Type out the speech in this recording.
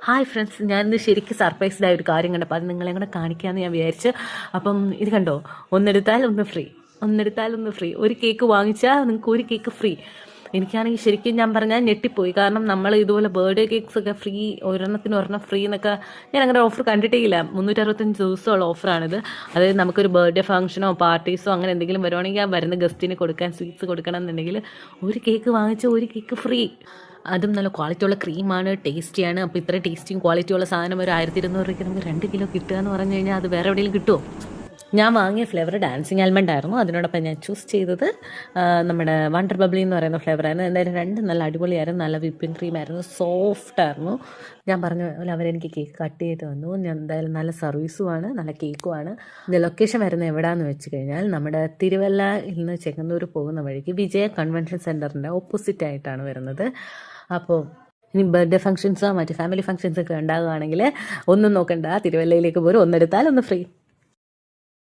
Hi friends, ഞാനിന്ന് ശരിക്കും surprised ആയ ഒരു കാര്യം കണ്ടപ്പോൾ അത് നിങ്ങളെ കൂടെ കാണിക്കാമെന്ന് ഞാൻ വിചാരിച്ചു. അപ്പം ഇത് കണ്ടോ, ഒന്നെടുത്താൽ ഒന്ന് ഫ്രീ. ഒരു കേക്ക് വാങ്ങിച്ചാൽ നിങ്ങൾക്ക് ഒരു കേക്ക് ഫ്രീ. എനിക്കാണെങ്കിൽ ശരിക്കും ഞാൻ പറഞ്ഞാൽ ഞെട്ടിപ്പോയി. കാരണം നമ്മൾ ഇതുപോലെ ബർത്ത്ഡേ കേക്ക്സ് ഒക്കെ ഫ്രീ, ഒരെണ്ണം ഫ്രീ എന്നൊക്കെ ഞാൻ അങ്ങനെ ഓഫർ കണ്ടിട്ടേ ഇല്ല. 365 ദിവസമുള്ള ഓഫറാണിത്. അതായത് നമുക്കൊരു ബർത്ത്ഡേ ഫംഗ്ഷനോ പാർട്ടീസോ അങ്ങനെ എന്തെങ്കിലും വരുവാണെങ്കിൽ ആ വരുന്ന ഗസ്റ്റിന് കൊടുക്കാൻ സ്വീറ്റ്സ് കൊടുക്കണം എന്നുണ്ടെങ്കിൽ ഒരു കേക്ക് വാങ്ങിച്ചാൽ ഒരു കേക്ക് ഫ്രീ. അതും നല്ല ക്വാളിറ്റിയുള്ള ക്രീമാണ്, ടേസ്റ്റിയാണ്. അപ്പോൾ ഇത്ര ടേസ്റ്റിയും ക്വാളിറ്റിയുള്ള സാധനം ഒരു 1200 രൂപയ്ക്ക് നമുക്ക് 2 കിലോ കിട്ടുക എന്ന് പറഞ്ഞു കഴിഞ്ഞാൽ അത് വേറെ എവിടെയെങ്കിലും കിട്ടുമോ? ഞാൻ വാങ്ങിയ ഫ്ലേവർ ഡാൻസിങ് ആൽമണ്ട് ആയിരുന്നു. അതിനോടൊപ്പം ഞാൻ ചൂസ് ചെയ്തത് നമ്മുടെ വണ്ടർ ബബ്ലി എന്ന് പറയുന്ന ഫ്ലേവറായിരുന്നു. എന്തായാലും രണ്ടും നല്ല അടിപൊളിയായിരുന്നു. നല്ല വിപ്പിംഗ് ക്രീമായിരുന്നു, സോഫ്റ്റായിരുന്നു. ഞാൻ പറഞ്ഞ പോലെ അവരെനിക്ക് കേക്ക് കട്ട് ചെയ്ത് തന്നു. ഞാൻ എന്തായാലും നല്ല സർവീസുമാണ്, നല്ല കേക്കുമാണ്. ഇത് ലൊക്കേഷൻ വരുന്നത് എവിടെയാണെന്ന് വെച്ച് കഴിഞ്ഞാൽ നമ്മുടെ തിരുവല്ലയിൽ നിന്ന് ചെങ്ങന്നൂർ പോകുന്ന വഴിക്ക് വിജയ കൺവെൻഷൻ സെൻറ്ററിൻ്റെ ഓപ്പോസിറ്റ് ആയിട്ടാണ് വരുന്നത്. അപ്പോൾ ഇനി ബർത്ത്ഡേ ഫംഗ്ഷൻസോ മറ്റ് ഫാമിലി ഫംഗ്ഷൻസൊക്കെ ഉണ്ടാകുകയാണെങ്കിൽ ഒന്നും നോക്കണ്ട, തിരുവല്ലയിലേക്ക് പോരും. ഒന്നെടുത്താൽ ഒന്ന് ഫ്രീ.